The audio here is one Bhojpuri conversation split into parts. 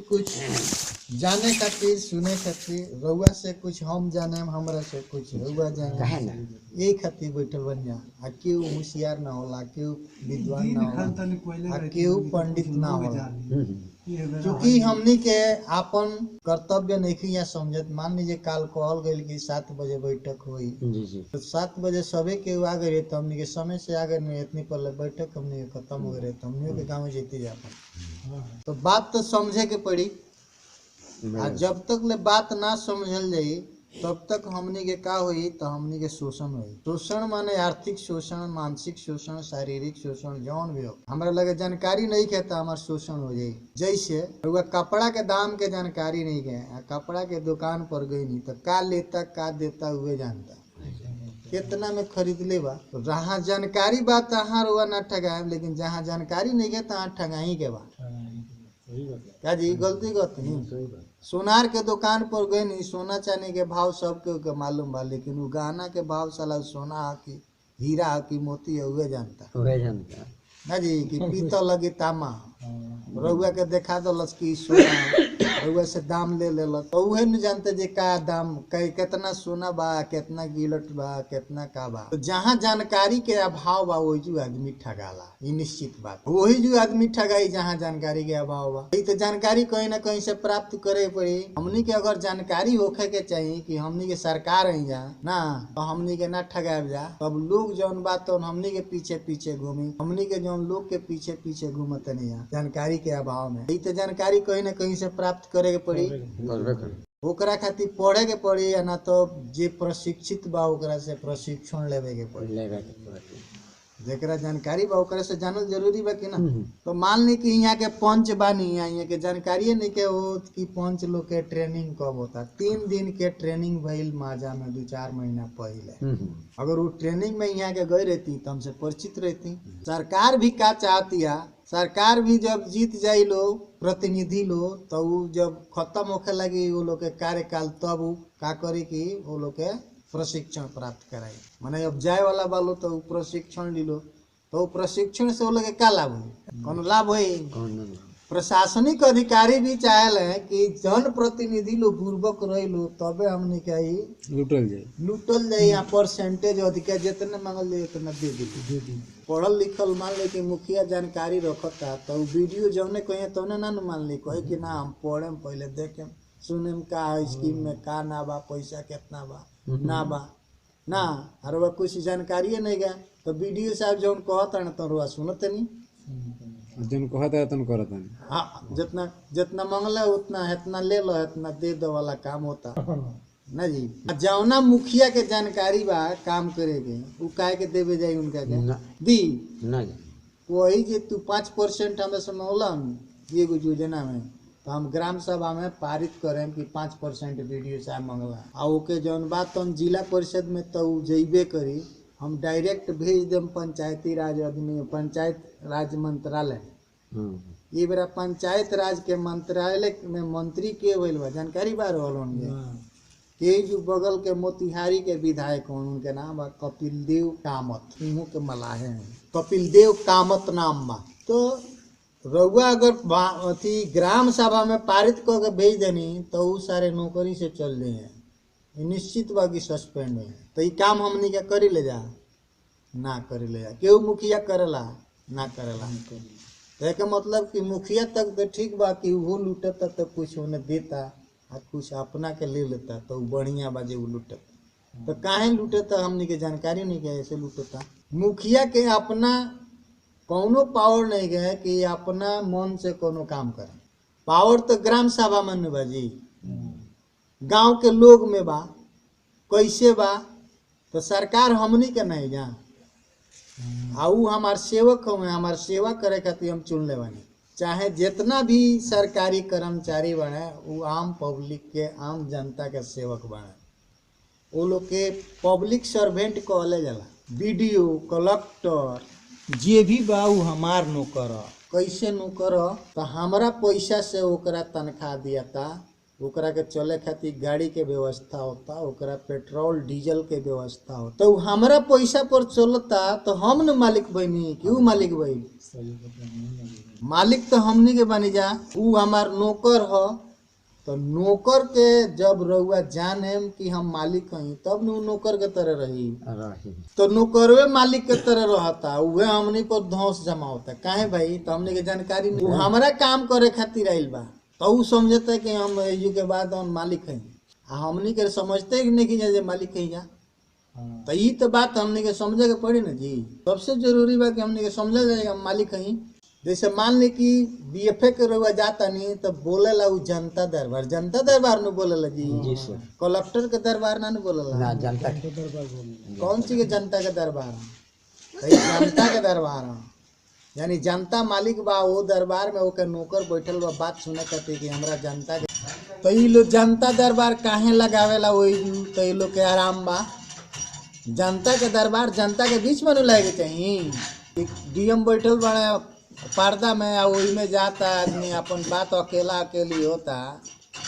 कुछ जाने खातिर सुने खातिर रउआ से कुछ हम जाने हमरा से कुछ रउआ जाने यही खातिर बैठल बन जा। आ केहू होशियार ना होला, केहू विद्वान ना होला, आ केहू पंडित ना होला। क्योंकि हमनी के आपन कर्तव्य नहीं यहाँ समझत। मान लीजिए काल कहल गई कि 7 बजे बैठक हुई, तो 7 बजे सबे केहू आ गए तो हमनी के समय से आ गए, इतनी पहले बैठक हमनी के खत्म हो गए तो हमनी के गाँव जेती जापन। तो बात तो समझे के पड़ी। आ जब तक ले बात ना समझल जाई तब तक हमनी के का होई, तो हमनी के शोषण होई। शोषण माने आर्थिक शोषण, मानसिक शोषण, शारीरिक शोषण, जौन भी हो। हमरा लगे जानकारी नहीं है तो हमार शोषण हो जाई। जैसे रउआ कपड़ा के दाम के जानकारी नहीं है, कपड़ा के दुकान पर गई नहीं तो का लेता का देता हुए जानता, कितना में खरीद ले बा। तो जहाँ जानकारी बा तहाँ रउआ ना ठगाए, लेकिन जहाँ जानकारी नहीं है तहाँ ठगाई के बा। क्या जी गलती करते हैं। सोनार के दुकान पर गए नहीं, सोना चांदी के भाव सबके मालूम बा, लेकिन वो गहना के भाव साला सोना है कि हीरा है कि मोती है उहे जानता ना जी। कि पीतल लगी तामा रउआ के देखा दलस कि सोना, रउआ से दाम ले लेलस तो उहे न जानते जे का दाम कितना सोना बा, कितना गिलट बा, कितना का बा। तो जहाँ जानकारी के अभाव बा वही जो आदमी ठगाला, ये निश्चित बात। वही जो आदमी ठगाई जहाँ जानकारी के अभाव बा। तो जानकारी कहीं ना कहीं से प्राप्त करे पड़ी। हमनी के अगर जानकारी होखे के चाहिए कि हमनी के सरकार है जा ना, तो हमनी के ना ठगाब जा। तब लोग जौन बात तो हमनी के पीछे पीछे घूमी, हमनी के जौन लोग के पीछे पीछे घूमत नहीं जानकारी के अभाव में। तो जानकारी कहीं ना कहीं से प्राप्त करे के पड़ी, ओकरा खातिर पढ़े के पड़ी, या ना तो जे प्रशिक्षित बा ओकरा से प्रशिक्षण लेवे के पड़ी। जेकरा जानकारी बा ओकरा से जानल जरूरी बा कि ना। तो मान ली कि यहाँ के पंच बानी, यहाँ के जानकारी नहीं के हो कि पंच लोग के ट्रेनिंग कब होता। 3 दिन के ट्रेनिंग भइल माजा में 2-4 महीना पहले। अगर वो ट्रेनिंग में यहाँ के गई रहती तो हमसे परिचित रहती। सरकार भी का चाहती है, सरकार भी जब जीत जाई लोग प्रतिनिधि लोग, तो वो जब खत्म होखे लगी वो लोग के कार्यकाल, तब वो का करी कि वो लोग के प्रशिक्षण प्राप्त कराई। माने अब जाए वाला बालो तो प्रशिक्षण लीलो, तो प्रशिक्षण से वो लोग के का लाभ हुई, कौन लाभ हुई। प्रशासनिक अधिकारी भी चाहे कि जन प्रतिनिधि लोग बुर्बक रही लो, तबे हमने क्या लूटल जाए यहाँ परसेंटेज अधिकार जितने मांगल जाए उतना दे दी। पढ़ल लिखल मान ले कि मुखिया जानकारी रखता तो वीडियो जौने कहे तौने ना मान ली, कहे कि ना हम पढ़े पहले देखे सुने का स्कीम में का ना बा, पैसा कितना बा ना बा ना, और कुछ जानकारी नहीं गया तो वीडियो साहब जौन कहता ना तो रुआ सुनते नहीं, जन कहता है तन करता है। हाँ, जितना मंगला उतना इतना ले लो, इतना दे दो वाला काम होता ना जी। जौना मुखिया के जानकारी बा काम करेगे वो काहे के देवे जाई उनका के दी ना। वही जे तू 5% हमें से मौला ये योजना में, तो हम ग्राम सभा में पारित करें कि 5% वीडियो साहब मंगला। आ ओके जौन बात तो हम जिला परिषद में तो जइबे करी, हम डायरेक्ट भेज देम पंचायती राज आदमी, पंचायत राज मंत्रालय। ये बेरा पंचायत राज के मंत्रालय में मंत्री के भइल बा जानकारी बार होंगे के जो बगल के मोतिहारी के विधायक हैं, उनके नाम बा कपिल देव कामत, इन्हों के मलाहे हैं कपिल देव कामत नाम बा। तो रउआ अगर अथी ग्राम सभा में पारित करके भेज देनी तो वो सारे नौकरी से चल रहे हैं, निश्चित बा कि सस्पेंड है। तो ये काम हमनी के करी ले जा ना करी ले जा, केहू मुखिया करेला ना करेला। तो मतलब कि मुखिया तक तो ठीक बा कि वो लूटता तो कुछ उन्हें देता और कुछ अपना के ले लेता, तो बढ़िया बाजे वो लूटता। तो काहे लूटता हमनी के जानकारी नहीं के ऐसे लूटता। मुखिया के अपना कौनो पावर नहीं है कि अपना मन से कोनो काम करे। पावर तो ग्राम सभा में बाजी, गांव के लोग में बा, कैसे बा। तो सरकार हमनी के नहीं जा, आऊ हमार सेवक हमें, हमार सेवा करे खातिर हम चुन ले बानी। चाहे जितना भी सरकारी कर्मचारी बने वो आम पब्लिक के, आम जनता के सेवक बने, वो लोग के पब्लिक सर्वेंट कहले जाला। बीडीओ कलेक्टर जे भी बा वो हमार नौकर। कैसे नौकर, तो हमारा पैसा से ओकरा तनख्वाह दियाता, ओकरा के चले खातिर गाड़ी के व्यवस्था होता, ओकरा पेट्रोल डीजल के व्यवस्था होता। तो हमरा पैसा पर चलता तो हम न मालिक बनी कि ऊ मालिक बनी? मालिक तो हमनी के बनी जा, ऊ हमार नौकर ह। तो नौकर के जब रउआ जानेम कि हम मालिक हई तब न ऊ नौकर के तरह रही। तो नौकरवे मालिक के तरह रहता, उहे हमनी पर धौंस जमावता। काहे भाई? तो हमनी के जानकारी नहीं, हमरा काम करे खातिर आइल बा तो ऊ समझता कि हम यू के बाद हम मालिक हई, आ हमनी के समझते कि नहीं कि जे मालिक हई जा। तो ई तो बात हमनी के समझे के पड़ी ना जी। सबसे जरूरी बा कि हमनी के समझे जाए हम मालिक हई। जैसे मान ली कि बीएफए के रउआ जाता नहीं तो बोलेला उ जनता दरबार, जनता दरबार में बोलेला जी सर। कलेक्टर के दरबार ना बोलेला ना, जनता के दरबार बोलेला। कौन सी के जनता के दरबार? जनता के दरबार है, यानी जनता मालिक बा। वो दरबार में ओके नौकर बैठल बा बात सुने खातिर कि हमरा जनता के। तो ई लोग जनता दरबार काहे लगावेला? वही तो ई लोग के आराम बा। जनता के दरबार जनता के बीच में न लगे चाहिए। डीएम बैठल बड़े पर्दा में, आ वही में जाता आदमी अपन बात अकेला अकेली होता।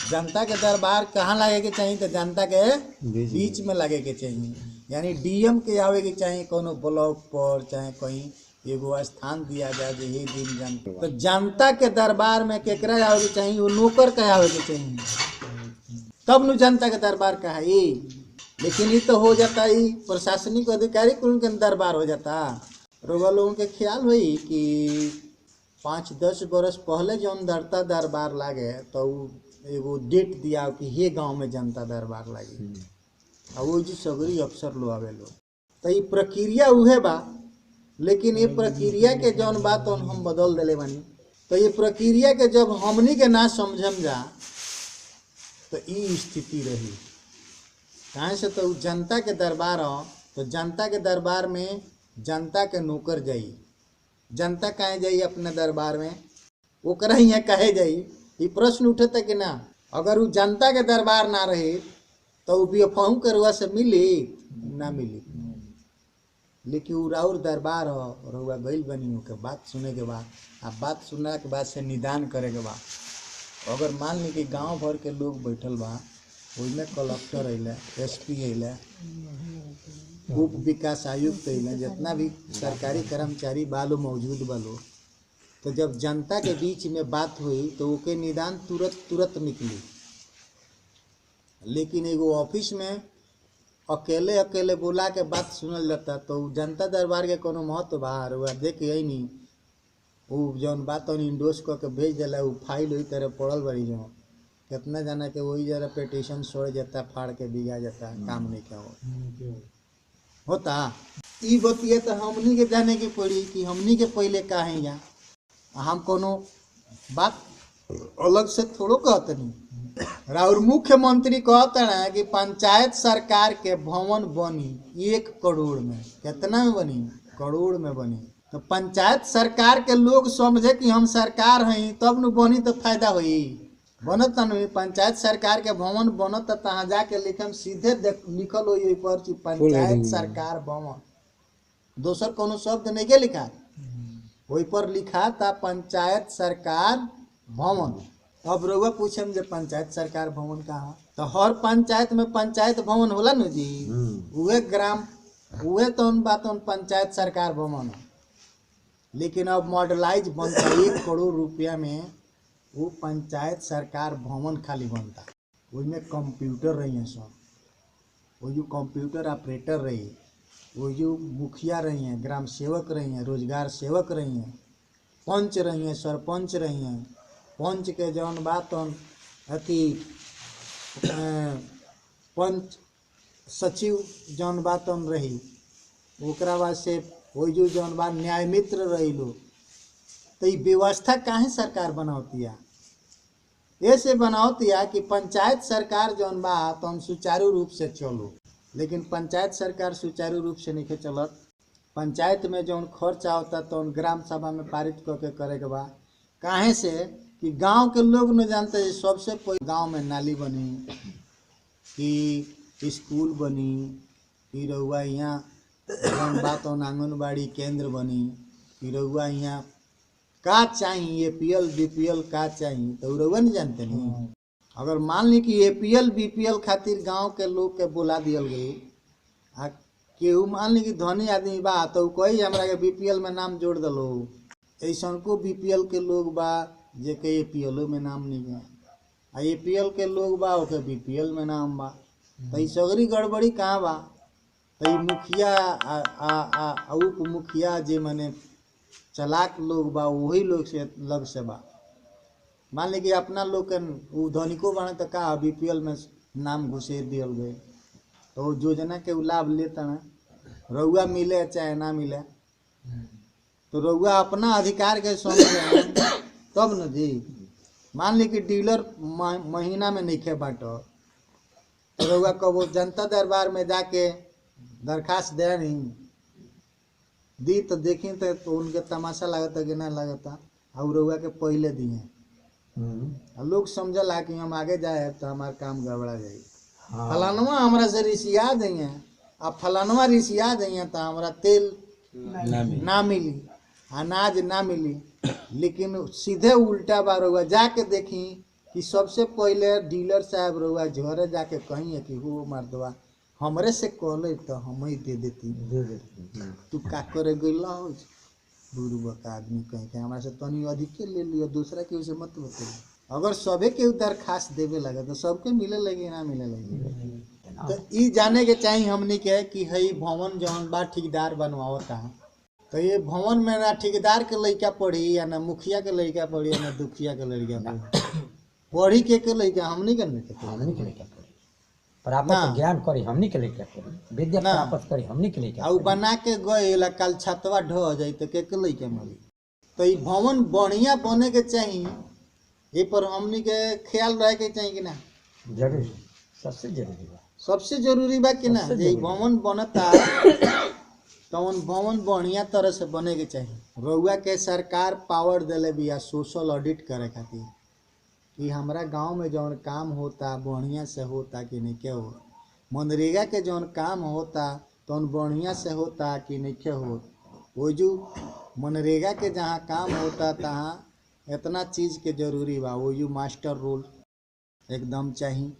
जनता के दरबार कहाँ लगे के चाहिए? तो जनता के बीच में लगे के चाहिए। यानी डीएम के आवे के चाहिए कोनो ब्लॉक पर, चाहे कहीं एगो स्थान दिया जाए जे ये दिन जनता। तो जनता के दरबार में केकरा आवे के चाहिए? वो नौकर के आवे के चाहिए, तब न जनता के दरबार कहा। लेकिन ये तो हो जाता ही प्रशासनिक अधिकारी कुल के दरबार हो जाता। रउआ लोगों के ख्याल हुई कि 5-10 बरस पहले जौन जनता दरबार लागे तो एगो डेट दिया कि ये गांव में जनता दरबार लागी, और वो जी सगरी अफसर लो आवे लो। तो ये प्रक्रिया उहे बा, लेकिन ये प्रक्रिया के जौन बात हम बदल दिले बानी। तो ये प्रक्रिया के जब हमनी के ना समझम जा तो ई स्थिति रही। कहाँ से? तो जनता के दरबार हो, तो जनता के दरबार में जनता के नौकर जाई। जनता कहे जाई अपने दरबार में? ओकरा यहाँ कहे जाई? ये प्रश्न उठता कि ना? अगर वो जनता के दरबार ना रहे तो वो भी अफाहू के रुआ से मिली ना मिली। लेकिन वो राउर दरबार हो, रुआ गइल बनी के बात सुने के बाद, आ बात सुनने के बाद से निदान करे के बाद अगर मान ली कि गांव भर के लोग बैठल बा, उसमें कलेक्टर अइले, एसपी अइले, उप विकास आयुक्त अइले, जितना भी सरकारी कर्मचारी बालो मौजूद बालो, तो जब जनता के बीच में बात हुई तो ओके निदान तुरंत निकली। लेकिन एगो ऑफिस में अकेले अकेले बुला के बात सुनल जाता तो जनता दरबार के कोनो महत्व बाहर हुआ देख यही नहीं। वो जौन बात इंडोस करके भेज दिला, वो फाइल वही तरह पड़ल बड़ी जो कितना जाना के वही जरा पिटीशन छोड़ जाता, फाड़ के बिगा जाता, काम नहीं क्या होता। ई बतिया तो हमनी के जाने के पड़ी कि हमनी के पहले काहे जा। हम कोनो बात अलग से थोड़ो कहते नहीं। राउर मुख्यमंत्री कहते हैं कि पंचायत सरकार के भवन बनी 1 करोड़ में। कितना में बनी? करोड़ में बनी। तो पंचायत सरकार के लोग समझे कि हम सरकार हैं तब न बनी तो फायदा हुई। बनत नहीं पंचायत सरकार के भवन बनत तहाँ जाके लिखम सीधे लिखल हो पर पंचायत सरकार भवन, दोसर कोनो शब्द नहीं के लिखा, वही पर लिखा था पंचायत सरकार भवन। अब रउआ पूछम जे पंचायत सरकार भवन कहाँ? तो हर पंचायत में पंचायत भवन होला न जी, उहे ग्राम उहे तो बात पंचायत सरकार भवन। लेकिन अब मॉडलाइज बनता 1 करोड़ रुपया में वो पंचायत सरकार भवन खाली बनता। उसमें कंप्यूटर रही है सब, वो जो कंप्यूटर ऑपरेटर रही, वो जो मुखिया रही हैं, ग्राम सेवक रही हैं, रोजगार सेवक रही हैं, पंच रही हैं, सरपंच रही हैं। पंच के जौन बात अति पंच सचिव जौन बात रही, ओकरा बाद से वही जो जौन बात न्याय मित्र रही लो। तो ये व्यवस्था काहे सरकार बनावती है? ऐसे बनावती है कि पंचायत सरकार जौन बा तो हम सुचारू रूप से चलो, लेकिन पंचायत सरकार सुचारू रूप से नहीं चलत। पंचायत में जौन खर्च आवता तो ग्राम सभा में पारित करके करे के बा। काहे से कि गांव के लोग न जानते सबसे पहले गांव में नाली बनी कि स्कूल बनी कि रउआ यहाँ जौन बात आंगनबाड़ी केंद्र बनी कि रउआ यहाँ का चाहिए, APL BPL का चाहिए, तो रउआ नहीं जानते नहीं। अगर मान ली कि एपीएल बीपीएल खातिर गांव के लोग के बुला दियल गई आ केहू मान ली कि धनी आदमी बा तो कोई हमरा के बीपीएल में नाम जोड़ दलो, ऐसा को बीपीएल के लोग बा जे के एपीएल में नाम नहीं है आ एपीएल के लोग बा ओके बीपीएल में नाम बा, तो सगरी गड़बड़ी कहाँ बा। तो मुखिया आ उप मुखिया जे मने चलाक लोग बा वही लोग से लग से बा। मान ली कि अपना लोग के उ धनिको बने तो का बीपीएल में नाम घुसेर दियल गए तो योजना के लाभ लेता ना, रउआ मिले चाहे ना मिले तो रउआ अपना अधिकार के समझ तब न जी। मान ली कि डीलर महीना में नहीं खे बाटो तो रउआ कबो जनता दरबार में जाके दरखास्त दे नहीं दी तो देखी तो उनके तमाशा लगता कि नहीं लगता और रउआ के पहले दिए लोग समझला कि हम आगे जाए तो हमारा काम गड़बड़ा जाए। हाँ। फलानवा हमरा से रिसिया देंगे अब फलानवा रिसिया देंगे तो हमारा तेल ना मिली अनाज ना मिली, लेकिन सीधे उल्टा बार रउआ जाके देखी कि सबसे पहले डीलर साहब रउआ झरे जाके कहीं कि वो मर्दवा हमरे से कहले तो हम ही दे देती तू का करे गइला हो बुरुबक आदमी कहीं के हमरा से तनी अधिक ले लियो दूसरा के उसे मत बताइए। अगर सबे के दरखास्त देवे लगे तो सबके मिले लगे ना मिले लगे तो ई जाने के चाहिए हमनी के कि हई भवन जौन बा ठेकेदार बनवावता तो ये भवन में ना ठेकेदार के लड़का पढ़ी या ना मुखिया के लड़का पढ़ी या ना दुखिया के लड़का पढ़ी के लड़का हमनी के लड़का प्राप्त ज्ञान करी हमनी के लेके करी विद्या प्राप्त करी हमनी के लेके आ बना के गए कल छतवा ढह जाई तो के लइके मरी। तो ई भवन बढ़िया बने के चाहिए ये पर हमनी के ख्याल रहे के चाहिए कि ना जरूर सबसे जरूरी बा कि ना ये भवन बनता तो भवन बढ़िया तरह से बने के चाहिए। रउआ के सरकार पावर दिले बिया सोशल ऑडिट करे खातिर कि हमारा गांव में जौन काम होता बढ़िया से होता कि नहीं क्या हो, मनरेगा के जौन काम होता तो बढ़िया से होता कि नहीं क्या हो। वो जो मनरेगा के जहाँ काम होता तहाँ इतना चीज़ के जरूरी बा वो जो मास्टर रोल एकदम चाहिए,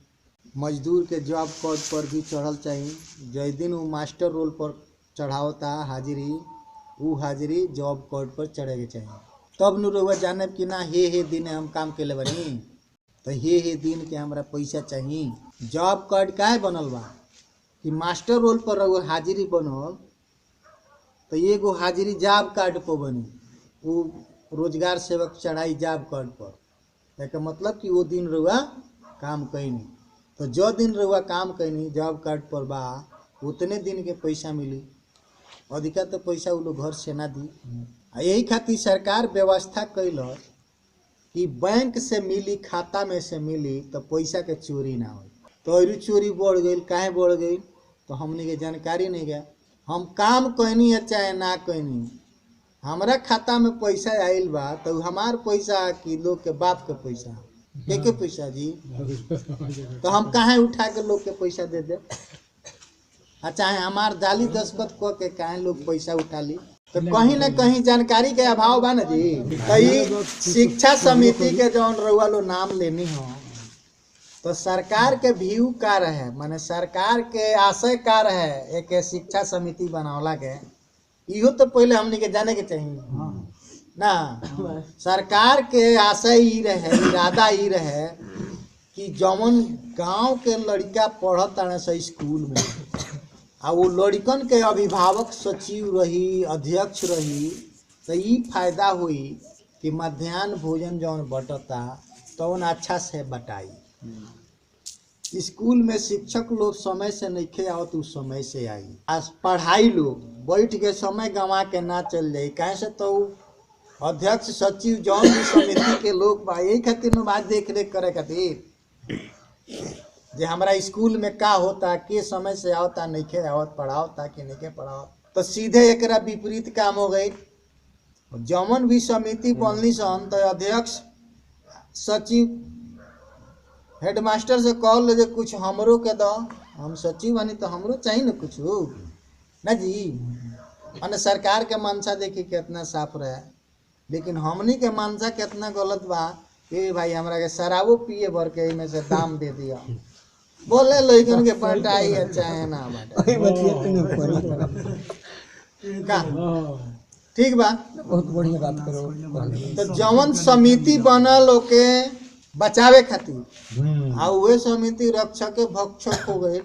मजदूर के जॉब कार्ड पर भी चढ़ल चाहिए। जै दिन वो मास्टर रोल पर चढ़ावता हाजिरी वो हाजिरी जॉब कार्ड पर चढ़े के चाहिए तब न रउआ जाने कि ना हे दिन हम काम के ले बनी तो हे दिन के हमरा पैसा चाहिए। जॉब कार्ड काहे बनल बा कि मास्टर रोल पर रउआ हाजिरी बनल तो एगो हाजिरी जॉब कार्ड पर बनी वो रोजगार सेवक चढ़ाई जॉब कार्ड पर एक मतलब कि वो दिन रउआ काम कैनी तो जो दिन रउआ काम कैनी जॉब कार्ड पर बा उतने दिन के पैसा मिली, अधिका तो पैसा वो लोग घर से ना दी। यही खातिर सरकार व्यवस्था कैल कि बैंक से मिली खाता में से मिली तो पैसा के चोरी ना हो। तो अरु चोरी बढ़ गई काहे बढ़ गई तो हमने के जानकारी नहीं गया। हम काम कहनी है चाहे ना कहनी हमारा खाता में पैसा आइल बा तो हमार पैसा कि लोग के बाप के पैसा के पैसा जी तो हम काहे उठा के लोग के पैसा दे दे चाहे हमार जाली दस्खत क के काहे लोग पैसा उठा ली तो कहीं ना कहीं जानकारी के अभाव बा ना जी। कई शिक्षा समिति के जौन रउआ लो नाम लेनी हो तो सरकार के व्यू का रहे माने सरकार के आशय का रहे एक शिक्षा समिति बनावला के इहो तो पहले हमने के जाने के चाहिए ना। सरकार के आशय ही रहे इरादा ही रहे कि जौन गांव के लड़का पढ़ता से स्कूल में आ वो लड़कन के अभिभावक सचिव रही अध्यक्ष रही तो ये फायदा हुई कि मध्याह्न भोजन जौन बटता तो अच्छा से बटाई। स्कूल में शिक्षक लोग समय से नहीं खे आओ तो समय से आई आज पढ़ाई लोग बैठ के समय गंवा के ना चल जाये कहे से तो अध्यक्ष सचिव जौन भी समिति के लोग बा यही खातिर बात देख रेख करे खातिर जे हमारा स्कूल में का होता के समय से आवता नहीं खे आवत पढ़ावता कि नहीं के पढ़ाओ तो सीधे एकरा विपरीत काम हो गई। जमन भी समिति बनली सन तो अध्यक्ष सचिव हेडमास्टर से कॉल ले कुछ हमरो के दो हम सचिव बनी तो हमरो चाहिए ना कुछ ना जी। माने सरकार के मनसा देखी कितना साफ रहे लेकिन हमनी के मनसा कितना गलत बा ए भाई हमरा के शराबो पिए भर के में से दाम दे दिया बोले लइकन के पटाई है चाहे ना बाटे का ठीक बा। बहुत बढ़िया बात करो। तो जवन समिति बनल ओके बचावे खातिर आ उहे समिति रक्षक भक्षक हो गए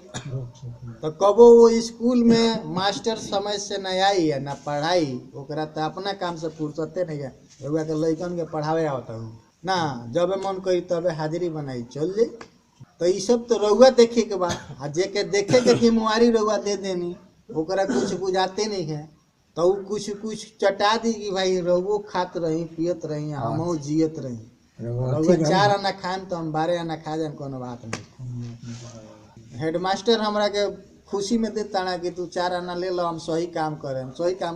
तो कबो वो स्कूल में मास्टर समय से न आई है ना पढ़ाई ओकरा तो अपना काम से फुर्सते नहीं है रउआ के लइकन के पढ़ावे आवता हूँ ना जब मन करी तबे हाजिरी बनाई चल जाई। तो ये सब तो रउआ देखे के बा आ जेके देखे के जिम्मेवारी रउआ दे देनी ओकरा कुछ बुझाते नहीं है तो उ कुछ चटा दी कि भाई रउओ खात रही पियत रही हमहू जियत रही रउआ 4 आना खान तो हम 12 आना खा जाए कोनो बात नहीं। हेडमास्टर हमरा के खुशी में देता ना कि तू 4 आना ले लो हम सही काम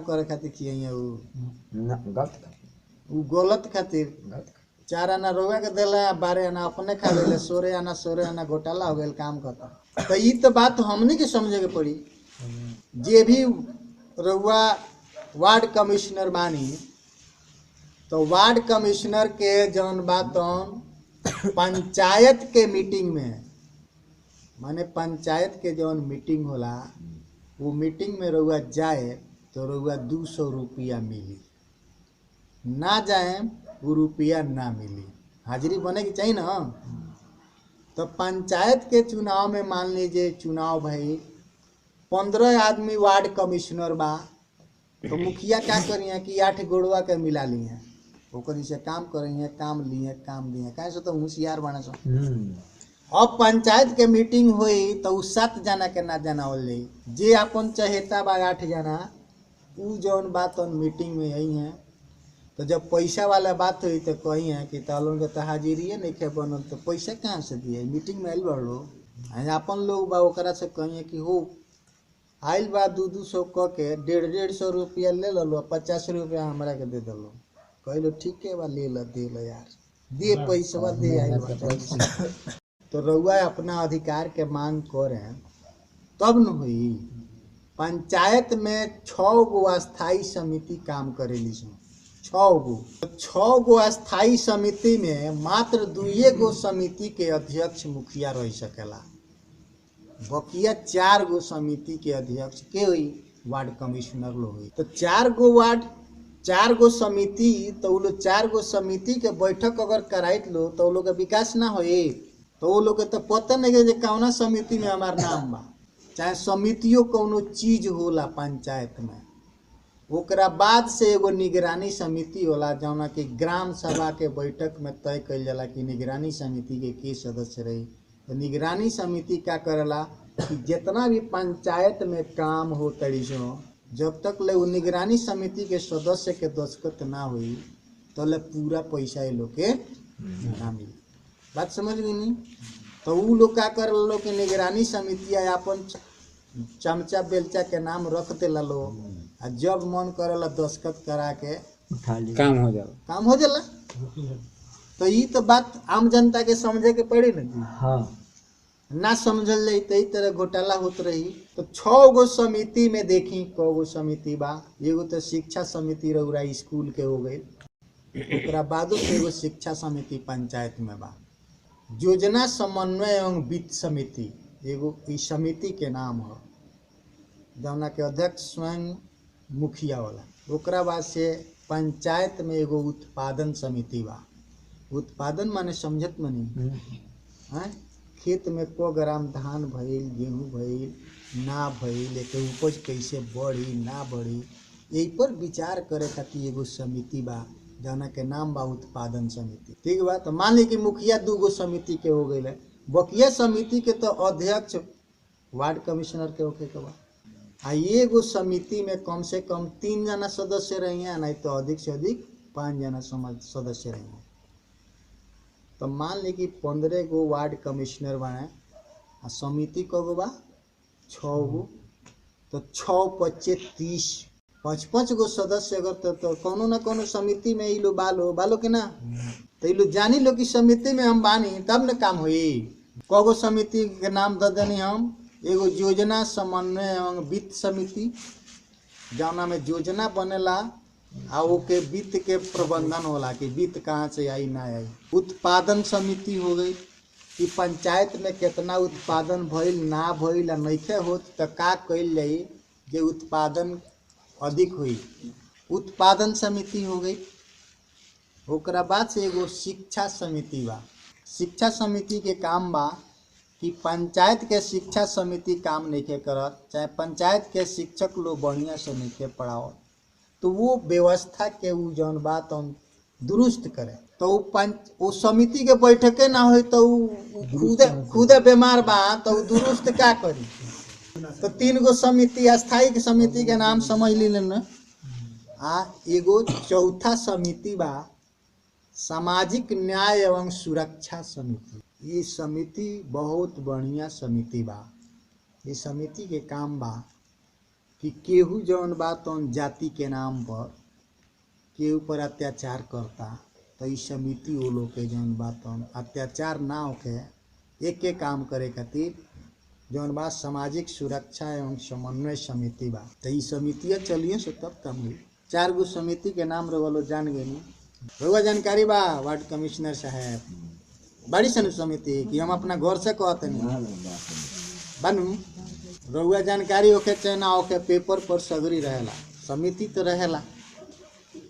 करे खातिर किए उ गलत खातिर 4 आना रउआ के देले 12 आना अपने खा लेले 16 आना घोटाला हो गेल काम खत्म। तो ई तो बात हमनी के समझे के पड़ी जे भी रउआ वार्ड कमिश्नर बानी तो वार्ड कमिश्नर के जौन बात पंचायत के मीटिंग में माने पंचायत के जौन मीटिंग होला वो मीटिंग में रउआ जाए तो रउआ 200 रुपया मिली ना जाए वो रुपया ना मिली हाजिरी बने की चाहिए ना। तो पंचायत के चुनाव में मान लीजिए चुनाव भाई 15 आदमी वार्ड कमिश्नर बा तो मुखिया क्या करिए कि 8 गोड़वा के मिला लिए ओकरी से काम करिए काम दिए कैसे तो होशियार बने सो। अब पंचायत के मीटिंग हुई तो उ 7 जना के ना जनावल जाई जे अपन चहेता बा 8 जना उ जौन बात मीटिंग में यही है। तो जब पैसा वाला बात हुई तो कही है कि तालों के तो हाजिरी नहीं खे बनल तो पैसा कहाँ से दिए मीटिंग में आइल बड़ो अपन लोग बा ओकरा से कहिए कि हो आइल बा 200 क के 150 रुपया ले लो 50 रुपया हमरा के दे दलो कहलो ठीक है बा ले लो दे लो यार दे पैसा दे आइल बा। तो रउआ अपना अधिकार के मांग करे तब न हुई। पंचायत में 6 गो अस्थाई समिति काम करेली 6 गो अस्थाई समिति में मात्र 2 गो समिति के अध्यक्ष मुखिया रह सकेला बकिया 4 गो समिति के अध्यक्ष के हुई वार्ड कमिश्नर लो हुई। तो 4 गो समिति तो वो लोग 4 गो समिति के बैठक अगर कराइत लो तो वो लोग का विकास ना होए तो वो लोग के तो पता नहीं है कौना समिति में हमार नाम बा चाहे समितियों कौनो चीज होला पंचायत में ओकरा बाद से एगो निगरानी समिति होला जौना कि ग्राम सभा के बैठक में तय कइल जाला कि निगरानी समिति के सदस्य रही। तो निगरानी समिति क्या करेला कि जितना भी पंचायत में काम हो तड़ी सो जब तक ले वो निगरानी समिति के सदस्य के दस्तखत ना हुई तो ले पूरा पैसा ये लोग के ना मिली। बात समझ गई नहीं। तो वो लोग क्या कर लो कि निगरानी समिति अपन चमचा बेलचा के नाम रख देला लो आ जब मन करेला दस्तखत करा के काम हो जाला। तो ये तो बात आम जनता के समझे के पड़ी ना हाँ ना समझल जाई तो तरह घोटाला होत रही। तो 6 गो समिति में देखी क गो समिति बा एगो तो शिक्षा समिति रउरा स्कूल के हो गई ओकरा बादो एगो शिक्षा समिति पंचायत में बा योजना समन्वय एवं वित्त समिति एगो इस समिति के नाम हो जौना के अध्यक्ष स्वयं मुखिया वाला। ओकरा बाद से पंचायत में एगो उत्पादन समिति बा उत्पादन माने समझत मनी हैं खेत में को ग्राम धान भइल गेहूं भइल ना भइल एक उपज कैसे बढ़ी ना बढ़ी यही पर विचार करे खातिर एगो समिति बा जौना के नाम बा उत्पादन समिति। ठीक बा। तो मान ली कि मुखिया 2 गो समिति के हो गई बकिया समिति के तो अध्यक्ष वार्ड कमिश्नर के होके के बा आ एगो समिति में कम से कम 3 जना सदस्य रही नहीं तो अधिक से अधिक 5 जना सदस्य रही। तो मान ली कि 15 गो वार्ड कमिश्नर बने आ समिति कगो बा 6 गो तो 6 25 30 5 गो सदस्य अगर तो कोनो ना कोनो समिति में ई लो बालो के ना तो ई लो जानी लो कि समिति में हम बानी तब न काम हुई। कगो समिति के नाम दे देनी हम एगो योजना समन्वय एवं वित्त समिति जौना में योजना बनेला आ ओके वित्त के प्रबंधन होला कि वित्त कहाँ से आई ना आई। उत्पादन समिति हो गई कि पंचायत में कितना उत्पादन भइल ना भइल नइखे होत त का कइल जाई जे उत्पादन अधिक हुई, उत्पादन समिति हो गई। ओकरा बाद से एगो शिक्षा समिति बा। शिक्षा समिति के काम बा कि पंचायत के शिक्षा समिति काम नइखे करत, चाहे पंचायत के शिक्षक लोग बढ़िया से नइखे पढ़ावत, तो वो व्यवस्था के उ जौन बात हम दुरुस्त करे। तो वो समिति के बैठके ना हो तो खुदे बीमार बा तो उ दुरुस्त का करी। तो 3 गो समिति, अस्थायी समिति के नाम समझ लीन। आ एगो चौथा समिति बा सामाजिक न्याय एवं सुरक्षा समिति। ये समिति बहुत बढ़िया समिति बा। ये समिति के काम बा कि केहू जौन बा तौन जाति के नाम पर केहू पर अत्याचार करता तो ई समिति वो लोग के जौन बा तौन अत्याचार ना होके एक काम करे खातिर जौन बा सामाजिक सुरक्षा एवं समन्वय समिति बा। तो ई समितियाँ चलिए से तब काम हुई। 4 गो समिति के नाम रवलो जान गए नी, रउआ जानकारी बा। वार्ड कमिश्नर साहब बड़ी सन समिति कि हम अपना घर से कहते नहीं बनू, रउआ जानकारी होके चाहे ना होके पेपर पर सगरी रहेला, समिति तो रहेला।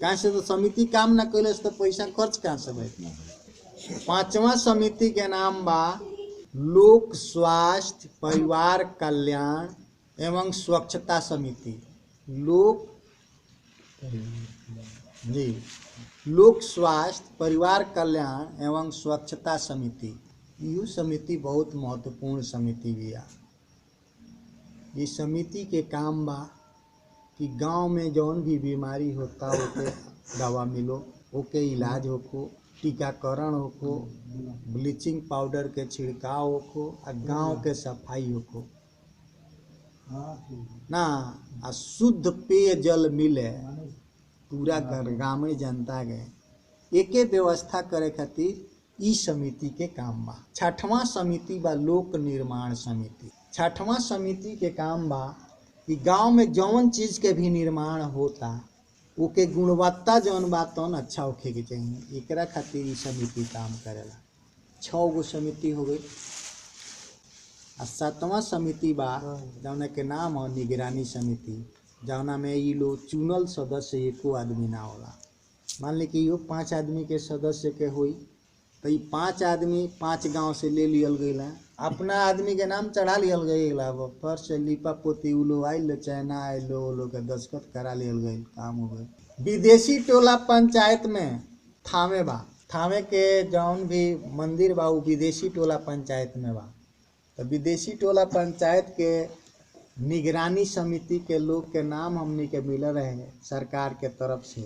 कहाँ से तो समिति काम ना कैले तो पैसा खर्च कहाँ से भइल। 5वां समिति के नाम बा लोक स्वास्थ्य परिवार कल्याण एवं स्वच्छता समिति। लोक स्वास्थ्य परिवार कल्याण एवं स्वच्छता समिति। यह समिति बहुत महत्वपूर्ण समिति भी है। ये समिति के काम बा कि गांव में जौन भी बीमारी होता ओके दवा मिलो, ओके इलाज होको, टीकाकरण होको, ब्लीचिंग पाउडर के छिड़काव होको, आ गांव के सफाई होको ना, आ शुद्ध पेयजल मिले पूरा गाँव जनता के। एके व्यवस्था करे खातिर ई समिति के काम बा। 6वां समिति बा लोक निर्माण समिति। 6वां समिति के काम बा कि गांव में जौन चीज के भी निर्माण होता ओके गुणवत्ता जौन बा तौन अच्छा होखे के चाहिए, एकरा खातिर ई समिति काम करेला। 6 गो समिति हो गई। आ 7वां समिति बा जौना के नाम है निगरानी समिति, जौना में ये लोग चुनल सदस्य एको आदमी ना होला। मान ली कि यो 5 आदमी के सदस्य के हुई तो ये 5 आदमी 5 गांव से ले लियल गई, अपना आदमी के नाम चढ़ा लियल गई, फर्श से लिपा पोती उ लोग आइल चाहे ना आइल वो लोग के दस्खत करा लियल गई, काम हो गई। विदेशी टोला पंचायत में थावे बा, थावे के जौन भी मंदिर बा वो विदेशी टोला पंचायत में बा। तो विदेशी टोला पंचायत के निगरानी समिति के लोग के नाम हमनी के मिल रहे सरकार के तरफ से,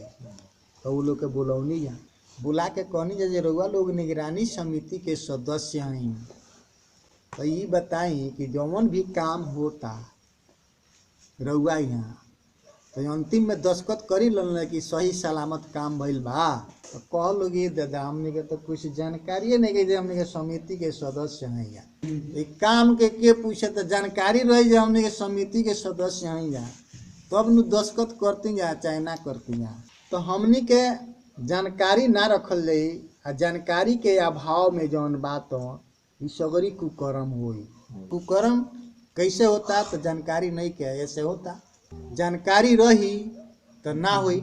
तो वो लोग के बुलौनी जा बुला के कहनी जे रउआ लोग निगरानी समिति के सदस्य हैं, तो ये बताई कि जौन भी काम होता रउआ यहाँ तो अंतिम में दस्खत करी लन कि सही सलामत काम भइल बा। तो कह लोग ये दादा हमने के तो कुछ जानकारी नहीं कि हमने के समिति के सदस्य हैं यहाँ, एक काम के पूछे तो जानकारी रही जे हमने के समिति के सदस्य हैं यहाँ, तब नु दस्खत करती जा चाहे ना करती जा। तो हमने के जानकारी ना रखल जाई, जानकारी के अभाव में जौन बात हो सगरी कुकर्म होई। कुकर्म कैसे होता तो जानकारी नहीं के ऐसे होता, जानकारी रही तो ना हुई।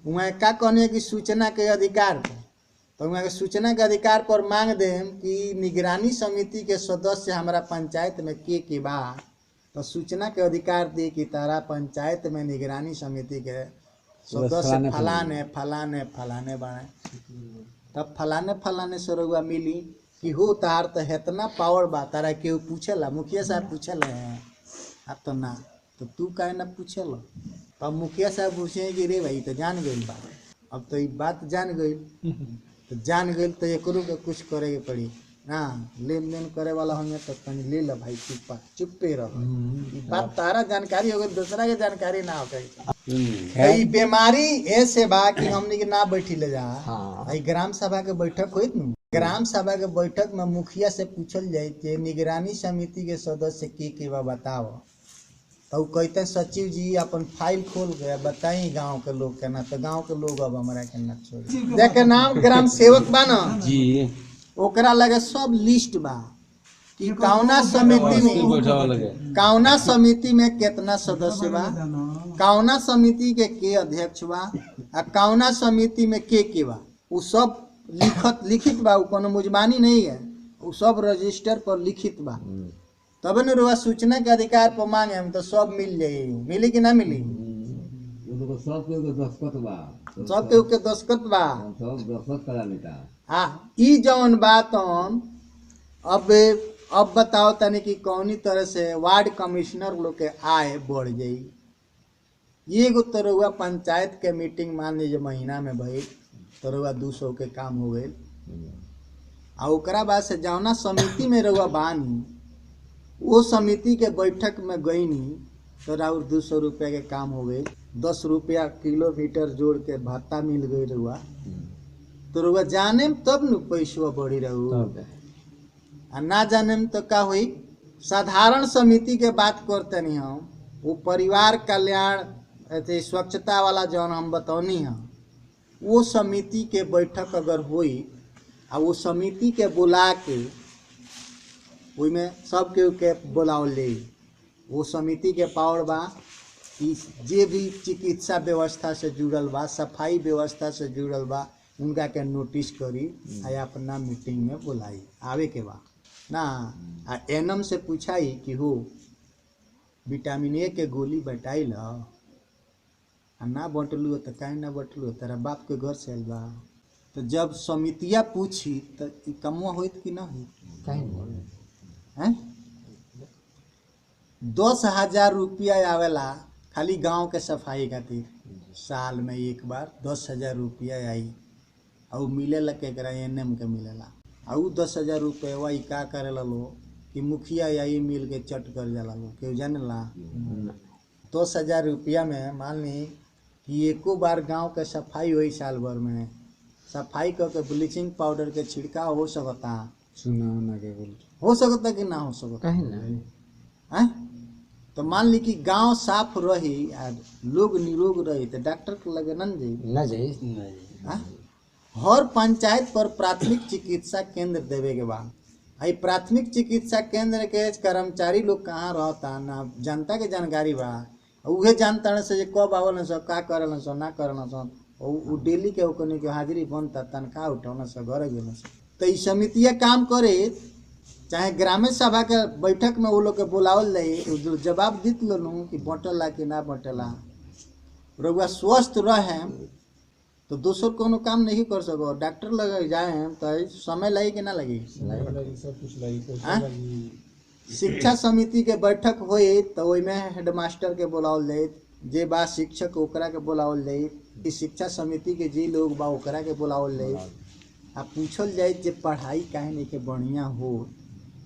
वहाँ का कहने कि सूचना के अधिकार, तो वहाँ के सूचना के अधिकार पर मांग देम कि निगरानी समिति के सदस्य हमारा पंचायत में के बा, तो सूचना के अधिकार दे कि तारा पंचायत में निगरानी समिति के सदस्य फलाने फलाने फलाने बने, तब फलाने फलाने से रउआ मिली कि हो तार तो हेतना पावर बा, तारा केहू पूछेला, मुखिया साहब पूछेला अब तो ना, तो तू काहे ना पूछेला। तब मुखिया साहब पूछे कि रे भाई तो जान गई बा, अब तो ये बात जान गई, तो जान गई तो एकरो के कुछ करे के पड़ी ना, लेन देन करे वाला होंगे तो कहीं ले ला भाई, चुप्पे रहो। बात तारा जानकारी हो गई, दूसरा के जानकारी ना हो गई। बीमारी ऐसे बा कि हमने के ना बैठी ले जा। ग्राम सभा के बैठक हुई न, ग्राम सभा के बैठक में मुखिया से पूछल जाए कि निगरानी समिति के सदस्य के बा बताओ, तो कहते हैं सचिव जी अपन फाइल खोल के बताई गांव के लोग के ना, तो गांव के लोग अब हमारा के ना छोड़ी देखे नाम ग्राम सेवक बा ना जी ओकरा लगे सब लिस्ट बा कि कौना समिति में बैठावा लगे कौना समिति में कितना सदस्य बा, कौना समिति के अध्यक्ष बा, आ कौना समिति में के बा, वो सब लिखित बा। वो कोनो मुजबानी नहीं है, वो सब रजिस्टर पर लिखित बा। तब न रुआ सूचना के अधिकार पर मांगे हम तो सब मिल जाये, मिली कि ना मिली? सब के दस्खत बा। हाँ ई जौन बात अब बताओ तनी कि कौनी तरह से वार्ड कमिश्नर लोग के आय बढ़ जाई। ये गो तरुआ पंचायत के मीटिंग मान लीजिए महीना में भई तरुआ 200 के काम हो गए, आ ओकरा बाद से जौना समिति में रहुआ बानी वो समिति के बैठक में गईनी तो राउर 200 रुपया के काम हो गए, 10 रुपया किलोमीटर जोड़ के भत्ता मिल गई रहुआ, तो रहुआ जाने तब न पैसा बढ़ी रहू, आ ना जाने तो का हुई। साधारण समिति के बात करते नहीं हम, वो परिवार कल्याण ऐसे स्वच्छता वाला जौन हम बतौनी हम, वो समिति के बैठक अगर हुई आ वो समिति के बुला के में सब के बुलावल ले, वो समिति के पावर बा कि जे भी चिकित्सा व्यवस्था से जुड़ल बा, सफाई व्यवस्था से जुड़ल बा, उनका के नोटिस करी आ अपना मीटिंग में बुलाई आवे के बा ना। आ एनम से पूछाई कि हो विटामिन ए के गोली बटाई ल, आ ना बटलू तो काहे ना बटलू, तेरा बाप के घर से आइल बा। तो जब समितिया पूछी तो ई कमवा होइत कि ना होइत? हैं 10,000 रुपया आवेला खाली गांव के सफाई खातिर, साल में एक बार 10,000 रुपया आई, और मिलेला केकरा एनएम के मिलेला। और 10,000 रुपया वही का करेला लो कि मुखिया यही मिल के चट कर जाला लो, केहू जानेला? 10,000 रुपया में मान ली कि एको बार गांव के सफाई हुई, साल भर में सफाई करके ब्लीचिंग पाउडर के छिड़काव हो सकता, सुना के बोल हो सकता कि ना हो सकता है? तो मान ली कि गांव साफ रही और लोग निरोग रही तो डॉक्टर के लगे न जाई। हर पंचायत पर प्राथमिक चिकित्सा केंद्र देवे के बाद आई प्राथमिक चिकित्सा केंद्र के कर्मचारी लोग कहाँ रहता ना जनता के जानकारी बा, उहे जानता से कब आवल सो का करल सो ना करल सो, वो डेली के ओकनी के हाजिरी बनता, तनख्वाह उठौना से घर गेल। तो ई समितिया काम करे, चाहे ग्रामीण सभा के बैठक में वो लोग के बुलावल जाए, जवाब दित लो कि बटला कि ना बटला। रउआ स्वस्थ रहे तो दोसर कोनो काम नहीं कर सको, डॉक्टर लगे जाए तो समय लगी कि ना लगी? शिक्षा समिति के बैठक हुई तो वही में हेडमास्टर के बुलावल जाए, जे बा शिक्षक ओकरा के बुलावल जाए, कि शिक्षा समिति के जे लोग बा ओकरा के बुलावल जाए, आ पूछल जाए जे पढ़ाई काहे नहीं के बढ़िया हो।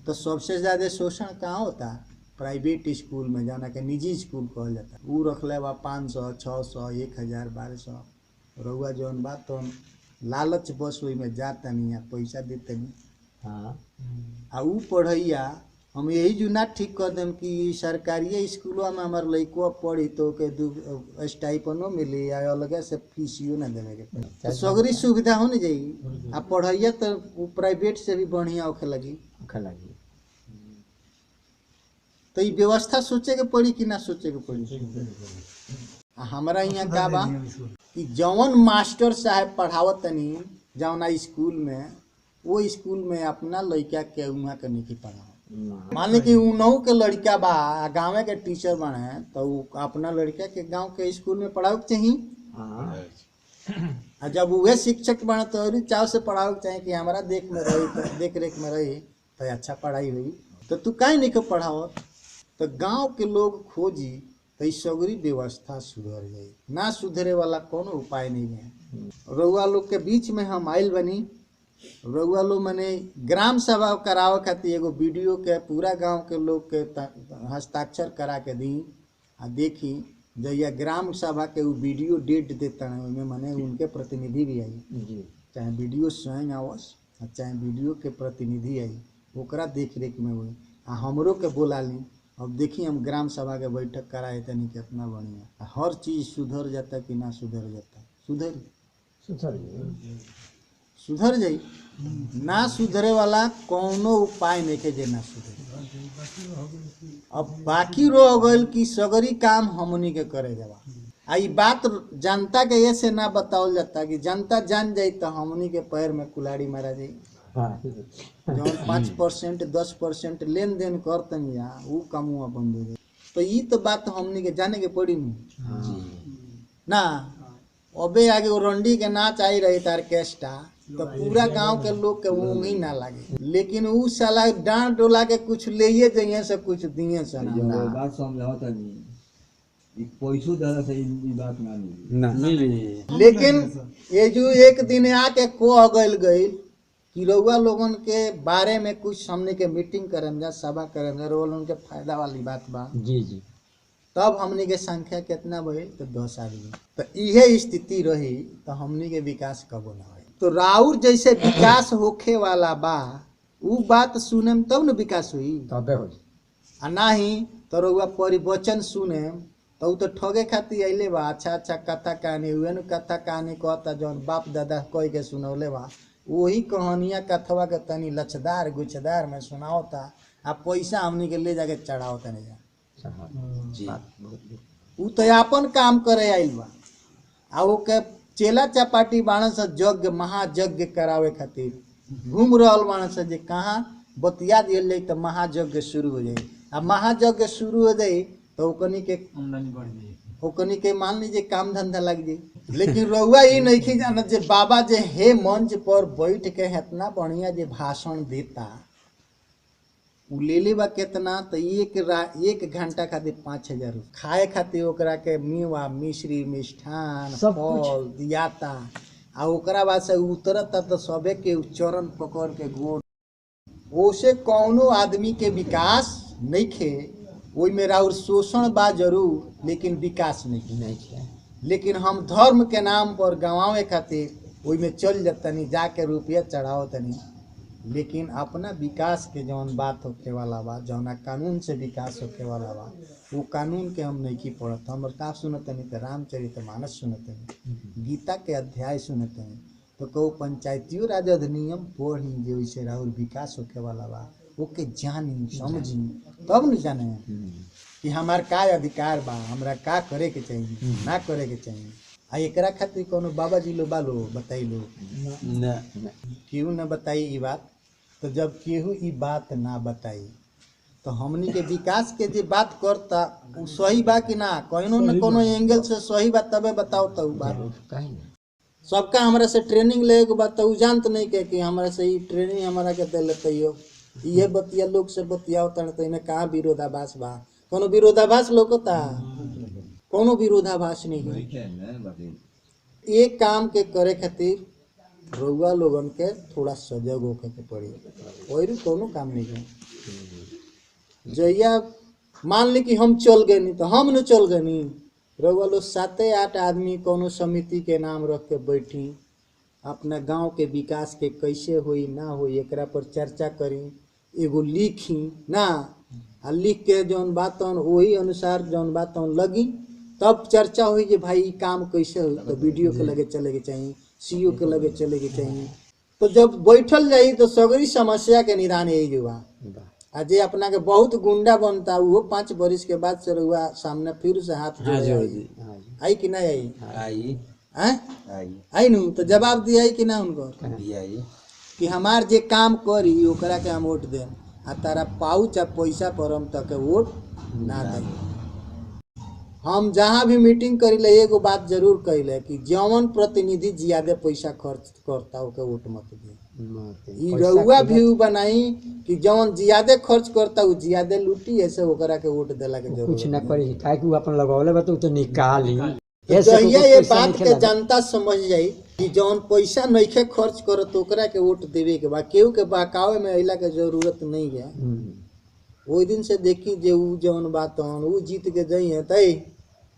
तो सबसे ज़्यादा शोषण कहाँ होता? प्राइवेट स्कूल में, जाना के निजी स्कूल कहल जाता, वो रखले बा 500, 600, 1000, 1200। रउआ जौन बा तो लालच बस वही में जाता नहीं, पैसा देते नहीं। हाँ आ ऊ पढ़ैया हम यही जो ना ठीक कर देम कि सरकारी स्कूलों में हमारे लड़कों पढ़ी तो के स्टाइपनो मिली, या अलग से फीसियो ना देवे के पड़ी, तो सगरी सुविधा होने जाई। आ पढ़ैया तो प्राइवेट से भी बढ़िया होखे लगी। तो ये व्यवस्था सोचे के पड़ी कि ना सोचे के पड़ी? हमारा यहाँ का बा कि जौन मास्टर साहब पढ़ावत तनी जौना स्कूल में, वो स्कूल में अपना लड़का के उहाँ के नहीं पढ़ाओ। मान ली कि उनहु के लड़का बा गाँव के टीचर बने तो अपना लड़का के गांव के स्कूल में पढ़ाओ के चाहिए। आ जब वह शिक्षक बने तो और चाव से पढ़ाओ के चाहिए कि हमारा देख रेख में रही तो अच्छा पढ़ाई हुई। तो तू काहे नहीं के पढ़ाओ? तो गांव के लोग खोजी तो सगरी व्यवस्था सुधर जाए, ना सुधरे वाला कोनो उपाय नहीं है। रउआ लोग के बीच में हम आइल बनी, रउआ लोग मने ग्राम सभा करावे खातिर एगो वीडियो के पूरा गांव के लोग के हस्ताक्षर करा के दी, आ देखी जैया ग्राम सभा के वो वीडियो डेट देता है उनमें मने उनके प्रतिनिधि भी आई, चाहे वीडियो स्वयं आवस चाहे वीडियो के प्रतिनिधि आई, ओकरा देख रेख में हुई। आ हमरो के बोला ली अब देखिए हम ग्राम सभा के बैठक कराए तनी कितना बढ़िया, हर चीज सुधर जाता कि ना सुधर जाता, सुधर जाई, ना सुधरे वाला कौनो उपाय नहीं के जे ना सुधरे। अब बाकी रह गइल कि सगरी काम हमनी के करे के बा। आ ई बात जनता के ऐसे ना बतावल जाता कि जनता जान जाई तो हमनी के पैर में कुल्हाड़ी मारा जाई। जौन 5% 10% लेन देन करतनी या ऊ कमुआ बंद हो जाई। तो ई तो बात हमनी के जाने के पड़ी ना। अबे आगे वो रंडी के नाच आई रही तार केस्टा तो पूरा गांव के लोग के ऊँग ही ना लागे, लेकिन ऊ साला डांट डोला के कुछ लेइए जाइए से कुछ दिए से ना। बात समझाता नहीं, ई पैसो दादा से ई बात ना मिली। लेकिन ये जो एक दिन आके कह गइल कि रउआ लोगन के बारे में कुछ हमने के मीटिंग करम जा, सभा करम जा, रउआ लोगन के फायदा वाली बात बा। जी जी। तब हमनी के संख्या कितना भइल तो 10 आदमी। तो इहे स्थिति रही तो हमनी के विकास कबो ना होई। तो राउर जैसे विकास होखे वाला बा उ बात सुने में तब न विकास हुई, तबे होई। आ नाही तो रउआ परिवचन सुने तो उ तो ठगे खातिर अइले बा। अच्छा अच्छा कथा कहानी हुए न, कथा कहानी कहता जौन बाप दादा कह के सुनौले बा वही कहानियाँ कथवा के तनी लचदार गुछदार में सुनावता, आ पैसा हमनी के ले जाके चढ़ावता नहीं जा। उ तो अपन काम करे आइल बा, आ ओके चेला चपाटी बाण से यज्ञ महायज्ञ करावे खातिर घूम रहल बाण से जे कहाँ बतिया दियल जाई तो महायज्ञ शुरू हो जाई। आ महायज्ञ शुरू हो जाई तो ओकनी के आमदनी बढ़ जाई, ओकनी के मान लीजिए काम धंधा लग जाई। लेकिन रउआ ई नहीं जानत जे बाबा जे हे मंच पर बैठ के इतना बढ़िया जे भाषण देता उ ले ले बा कितना तो एक घंटा खातिर 5000 खाए खातिर ओकरा के मेवा मिश्री मिष्ठान सब फल दियाता। आ ओकरा बाद से उतरता तो सबे के चरण पकड़ के गोड़। ओसे कौनो आदमी के विकास नहीं खे, ओई में राउर शोषण बा जरूर लेकिन विकास नहीं खे। लेकिन हम धर्म के नाम पर गंवावे खातिर ओई में चल जतनी जाके रुपया चढ़ाओ तनी, लेकिन अपना विकास के जौन बात होके वाला बा, जौना कानून से विकास होके वाला बा वो कानून के हम नहीं की पढ़त। हम का सुनतनी तो रामचरितमानस सुनतनी, गीता के अध्याय सुनतनी, तो कहू पंचायतियों राज अधिनियम पढ़ी जे वैसे राहुल विकास होके वाला बा ओके जानी समझी तब न जाने कि हमार का अधिकार बा, हमरा का करे के चाहिए ना करे के चाहिए। आ एकरा खातिर कोनो बाबा जी लो बालो बताई लो ना, केहू न बताई ई बात। तो जब केहू ई बात ना बताई तो हमनी के विकास के जे बात करता उ सही बा कि ना, कोनो न कोनो एंगल से सही बा तबे बताओ तो उ बात। सबका हमरा से ट्रेनिंग ले के बात उ जानत नहीं के कि हमरा से ई ट्रेनिंग हमरा के दे लेते हो, ये बतिया लोग से बतियाओ तने में कहाँ विरोधाभास बा, कोनो विरोधाभास लोकता, कोनो विरोधाभास नहीं है। एक काम के करे खातिर रउआ लोगन के थोड़ा सजग होके के पड़ी, और कोनो काम नहीं है। जइया मान ली कि हम चल गए नहीं तो हम न चल गए नहीं, रउआ लोग 7-8 आदमी कोनो समिति के नाम रख के बैठी, अपना गांव के विकास के कैसे होई ना होई एकरा पर चर्चा करी, एगो लिखी ना, आ लिख के जौन बात वही अनुसार जौन बात लगी तब चर्चा हुई कि भाई काम कैसे हुई। तो वीडियो के लगे चले के चाहिए, सीओ के लगे चले के चाहिए। तो जब बैठल जाई तो सगरी समस्या के निदान यही जुआ। आ जे अपना के बहुत गुंडा बनता वो 5 बरिस के बाद से रहुआ सामने फिर से हाथ जोड़े आई कि नहीं आई, आई नु तो जवाब दिया कि ना उनको कि हमार जे काम करी ओकरा के हम वोट देम, आ तारा पाउच आ पैसा पर हम तक वोट ना दे। हम जहाँ भी मीटिंग करीले एगो बात जरूर कहिले कि जौन प्रतिनिधि ज्यादा पैसा खर्च करता ओके वोट मत दे। ई रउआ व्यू बनाई कि जौन ज्यादा खर्च करता उ ज्यादा लूटी, ऐसे ओकरा के वोट देला के जरूरत कुछ ना करी काहे कि उ अपन लगावले बा तो उ तो निकाली। जहिया ये बात के जनता समझ जाई कि जौन पैसा नइखे खर्च करत ओकरा के वोट देवे के बा, केहू के बहकावे में अइला के जरूरत नहीं है। ओई दिन से देखी जे उ जौन बात उ जीत के जई है तई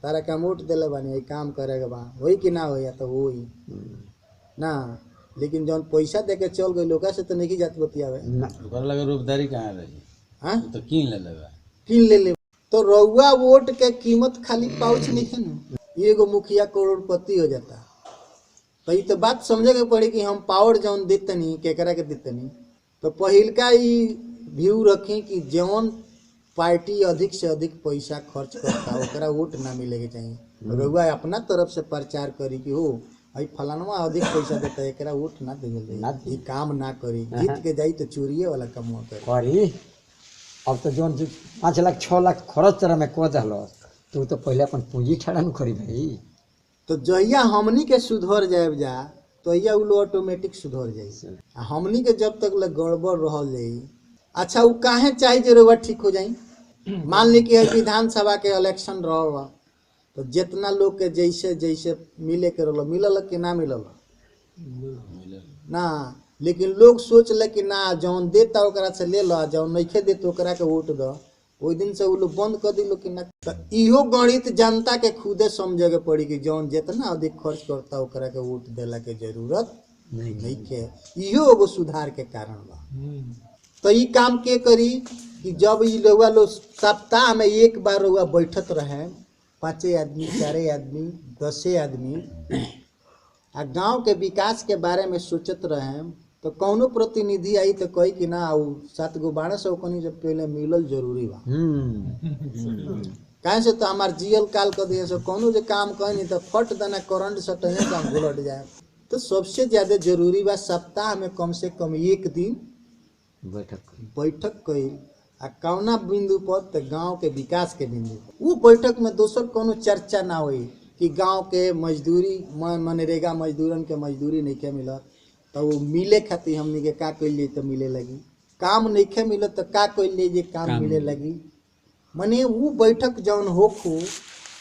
तारा का वोट देले बानी काम करे के बा, होई कि ना होई तो होई ना। लेकिन जौन पैसा दे के चल गई लोग से तो नहीं जात बतियावे ओकर लगे रूपदारी कहाँ रही, हां तो कीन ले लेबा किन ले तो रउआ वोट के कीमत खाली पाउच नहीं है ना, एगो मुखिया करोड़पति हो जाता। तो ये तो बात समझे के पड़ी कि हम पावर जौन देतनी केकरा के देतनी, तो पहिलका ही व्यू रखें कि जौन पार्टी अधिक से अधिक पैसा खर्च करता ओकरा वोट ना मिले के चाहिए। रउआ अपना तरफ से प्रचार करी कि हो भाई फलानवा अधिक पैसा देता है एकरा वोट ना दे, ये काम ना करी, जीत के जाई तो चोरिये वाला काम करी। अब तो जौन 5 लाख 6 लाख खर्च तरह में कह दल तो तो पहले अपन पूंजी ठड़ा न करी भाई। तो जहिया हमनी के सुधर जाए जा तो उ लोग ऑटोमेटिक सुधर जाई। हमनी के जब तक ले गड़बड़ रहल जाई, अच्छा उ काहे चाहिए जे रउआ ठीक हो जाई। मान ली कि विधानसभा के इलेक्शन रहा तो जितना लोग के जैसे जैसे मिले के रहा मिलल कि ना मिलल ना, लेकिन लोग सोच ले कि ना जौन देता ओकरा से ले लो, जौन नइखे देता ओकरा के वोट दो। ओई दिन से उ लोग बंद कर दिलो कि ना। तो इहो गणित जनता के खुदे समझे के पड़ी कि जौन जितना अधिक खर्च करता ओकरा के वोट देला के जरूरत नहीं के। इहो एगो सुधार के कारण बा। तो ई काम के करी कि जब ई रउआ लोग सप्ताह में एक बार रउआ बैठत रहे, 5 आदमी 4 आदमी 10 आदमी आ गांव के विकास के बारे में सोचत रहे, तो कौनो प्रतिनिधि आई तो कही कि ना 7 गो 1200 ओकनी जब पहले मिलल जरूरी बा। काहे से तो हमार जियल काल कर दिए सो कौनो जे काम कही नहीं तो फट देना करंट सटने काम घुलट जाए। तो सबसे ज्यादा जरूरी बा सप्ताह में कम से कम एक दिन बैठक कई आ कौना बिंदु पर तो गांव के विकास के बिंदु पर। वो बैठक में दोसर कोनो चर्चा ना हुई कि गांव के मजदूरी मनरेगा मजदूरन के मजदूरी नहीं के मिलत तो वो मिले खातिर हमनी के का कइले तो मिले लगी, काम नहीं के मिलत तो का कइले जे काम मिले लगी। मने वो बैठक जौन होखो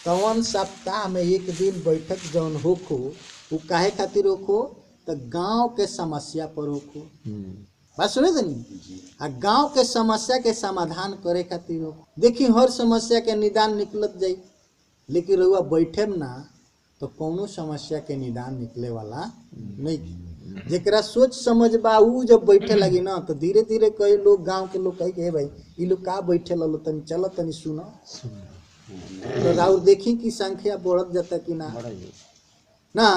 तवन सप्ताह में एक दिन बैठक जौन होखो वो काहे खातिर होखो तो गांव के समस्या पर होखो। बात सुने तनी आ गांव के समस्या के समाधान करे खातिर होखो। देखी हर समस्या के निदान निकलत जाई, लेकिन रउआ बैठे ना तो कौनो समस्या के निदान निकले वाला नहीं। जेकरा सोच समझ बा उ जब बैठे लगी ना तो धीरे धीरे कई लोग गांव के लोग कहे कि भाई ये लोग का बैठे लो तनी चलो तनी सुनो, तो राउर देखी कि संख्या बढ़त जाता कि ना।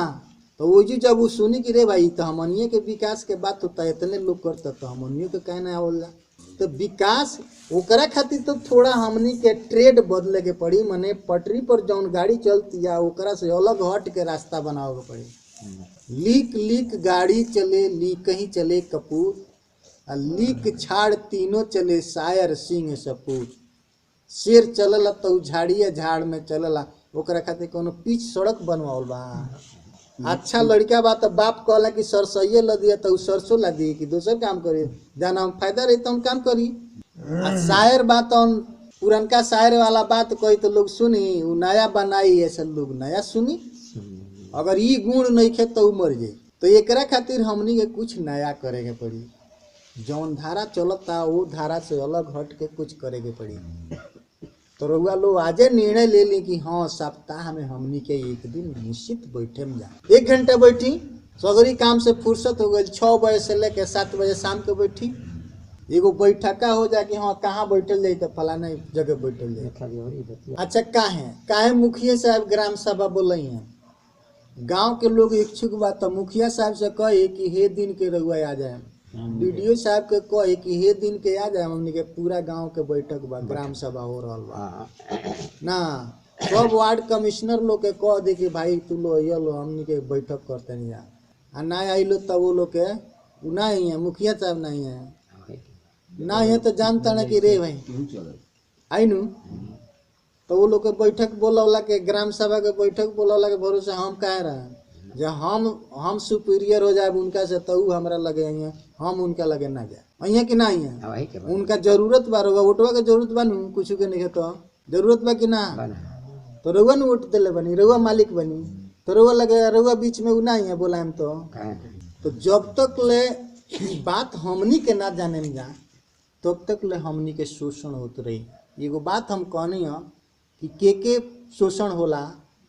तो वो जी जब वो सुनी कि रे भाई तो हमनिए के विकास के बात होता है, इतने लोग करता तो हमनिए के कहना होला। तो विकास ओकरा खातिर तो थोड़ा हमनी के ट्रेड बदले के पड़ी, मने पटरी पर जौन गाड़ी चलती है ओकरा से अलग हट के रास्ता बनावे के पड़ी। लीक गाड़ी चले, लीक ही चले कपूर, आ लीक छाड़ तीनों चले शायर सिंह सपूत। शेर चलला तो झाड़िया झाड़ में चलला, ओकरा खातिर कोनो पीच सड़क बनवावल बा। अच्छा लड़का बा तो बाप कहला कि सरसोईये ला दिया तो सरसों ला दी कि दोसर काम करे, जाना हम फायदा रही तो हम काम करी। आ शायर बा तो पुरनका शायर वाला बात कही तो लोग सुनी, उ नया बनाई ऐसा लोग नया सुनी। अगर ई गुण नहीं खे तो मर जाई। तो एकरा खातिर हमनी के कुछ नया करे के पड़ी, जौन धारा चलता वो धारा से अलग हट के कुछ करे के पड़ी। तो रउआ लोग आजे निर्णय ले ली कि हाँ सप्ताह में हमनी के एक दिन निश्चित बैठे में जा, 1 घंटा बैठी, सगरी काम से फुर्सत हो गई, 6 बजे से लेके 7 बजे शाम के बैठी, एगो बैठका हो जाए कि हाँ कहाँ बैठल जाए तो फलाना जगह बैठल जाए। अच्छा काहे मुखिया साहब ग्राम सभा बोले हैं, गांव के लोग इच्छुक बा तो मुखिया साहब से कहे कि हे दिन के रउआ आ जाए, बीडीओ साहब के कहे कि हे दिन के आ जाए, हमनी के पूरा गांव के बैठक बा ग्राम सभा हो रहा बा ना। सब वार्ड कमिश्नर लोग के कह दे कि भाई तू लो ये लो हमनी के बैठक करते नहीं जा, आ ना आइलो तब वो लोग के नहीं है, मुखिया साहब नहीं है ना है तो जानता ना कि रे भाई आई नु। तो वो लोग के बैठक बोलौला के ग्राम सभा के बैठक बोलौला के भरोसे हम कह रहे हैं जब हम सुपीरियर हो जाए उनका से तो हमरा लगे है, हम उनका लगे ना जाए अहिया कि ना है। उनका जरूरत बा रउआ वोटवा के जरूरत बा नु, कुछ के नहीं तो जरूरत बा कि ना, तो रउआ न वोट देले बनी, रउआ मालिक बनी, तो रउआ लगे रउआ बीच में उ ना है बोलाएम तो जब तक ले बात हमनी के ना जाने में जा तब तक ले हमनी के शोषण होत रही। एगो बात हम कहनी है कि के शोषण होला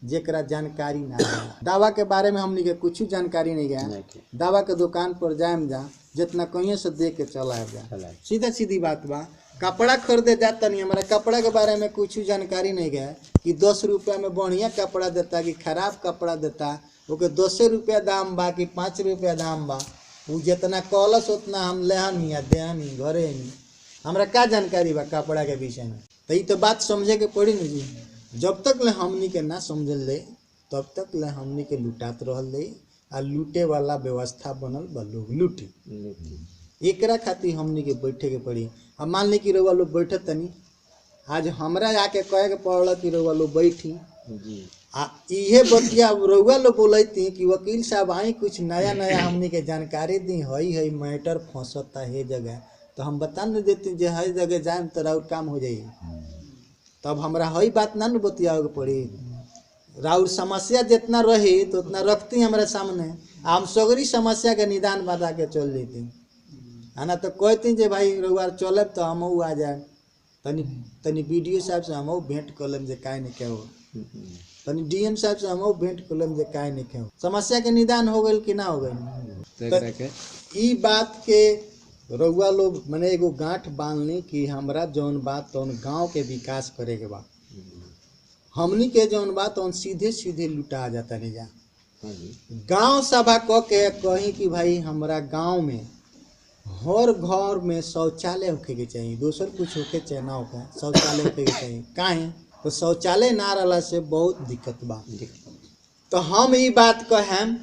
जेकरा जानकारी ना है। दावा के बारे में हमनी के कुछ जानकारी नहीं गया, दावा के दुकान पर जाएम जा जितना कहीं से दे के चला जा। चला। सीधा सीधी बात बा। कपड़ा खरीदे जाता नहीं, हमारा कपड़ा के बारे में कुछ जानकारी नहीं है कि 10 रुपया में बढ़िया कपड़ा देता कि खराब कपड़ा देता, ओके 10 रुपया दाम बा कि 5 रुपया दाम बा, वो जितना कॉलस उतना हम लेहनी या देहनी घरे नहीं, हमरा का जानकारी बा कपड़ा के विषय में। तो ये तो बात समझे के पड़ी न जी। जब तक ले हमनी के ना समझल ले तब तक ले हमनी के लुटात रहल ले, आ लूटे वाला व्यवस्था बनल बा, लोग लूटी। एकरा खातिर हमनी के बैठे के पड़ी। अब मान ली कि रउआ लोग बैठत तनी, आज हमरा आके कहे के पड़ल कि रउआ लोग बैठी, आ इहे बतिया रउआ लोग बोलती कि वकील साहब आई कुछ नया नया हमनी के जानकारी दी, हई मैटर फंसता है जगह, तो हम बता न देती जे हर जगह जाए तो राउर काम हो जाई। तब हमरा हई बात ना न बतियावे के पड़ी। राउर समस्या जितना रही तो उतना रखती हमरा सामने, हम सगरी समस्या के निदान बता के चल जेती। है ना, तो कहती जे भाई रउआ चलब तो हम आ जाए, तनी तनी बीडीओ साहब से हम भेंट कर लेम जे काहे नहीं क्या हो, तनी डीएम साहब से हम भेंट कर लेम जे काहे नहीं क्या हो, समस्या के निदान हो गइल कि ना हो गइल। तो ई बात के रउआ लोग मने एगो गांठ बांध ली कि हमरा जौन बात तौन गांव के विकास करे के बा। हमनी के जौन बात तौन सीधे सीधे लुटा जाता नहीं जा। गांव सभा क के कहीं कि भाई हमरा गांव में हर घर में शौचालय होके के चाहिए, दोसर कुछ होके चाहे ना होके, शौचालय होके के चाहिए। काहे तो शौचालय ना रहला से बहुत दिक्कत बा। तो हम ये बात कहें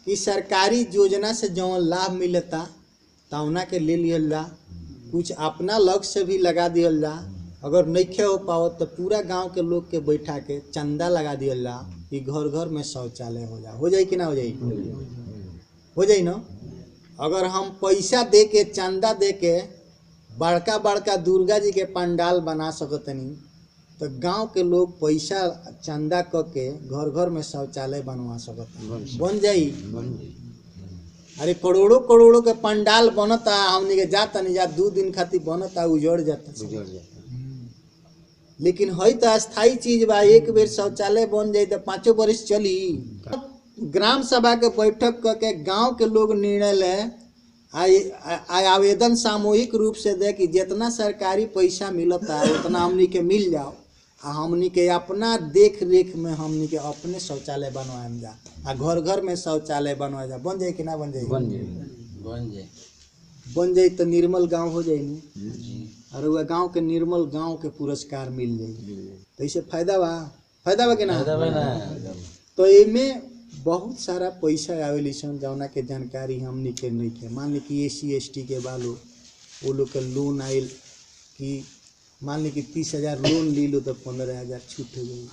कि सरकारी योजना से जौन लाभ मिलता तौना के ले लिहल जा, कुछ अपना लग से भी लगा दिहल जा। अगर नहीं हो पाओ तो पूरा गांव के लोग के बैठा के चंदा लगा दिहल जा कि घर घर में शौचालय हो जाए कि ना हो जाए, हो जाए ना। अगर हम पैसा दे के चंदा दे के बड़का बड़का दुर्गा जी के पंडाल बना सकतनी, तो गांव के लोग पैसा चंदा क के घर घर में शौचालय बनवा सकत बन जाई। अरे करोड़ों करोड़ों के पंडाल बनता, हमने के जाता नहीं जा 2 दिन खातिर बनता, उजड़ जाता। लेकिन हई तो अस्थाई चीज बा, एक बेर शौचालय बन जाए तो 5 वर्ष चली। ग्राम सभा के बैठक करके गांव के लोग निर्णय ले, आवेदन सामूहिक रूप से दे कि जितना सरकारी पैसा मिलता है उतना हमनी के मिल जाओ, आ हमनी के अपना देख रेख में हमनी के अपने शौचालय बनवाएम जा, आ घर घर में शौचालय बनवा जा। बन जाए कि ना बन जाए? बन जाए तो निर्मल गांव हो जाए, और वह गांव के निर्मल गांव के पुरस्कार मिल जाए। तो इसे फायदा बा कि ना? तो इनमें बहुत सारा पैसा आवेली सन जौना के जानकारी हमनी के नहीं के। मान ली कि SC ST के बालो वो लोग के लोन आयल कि मान ली कि 30,000 लोन ली लो तो 15,000 छूट हो गई,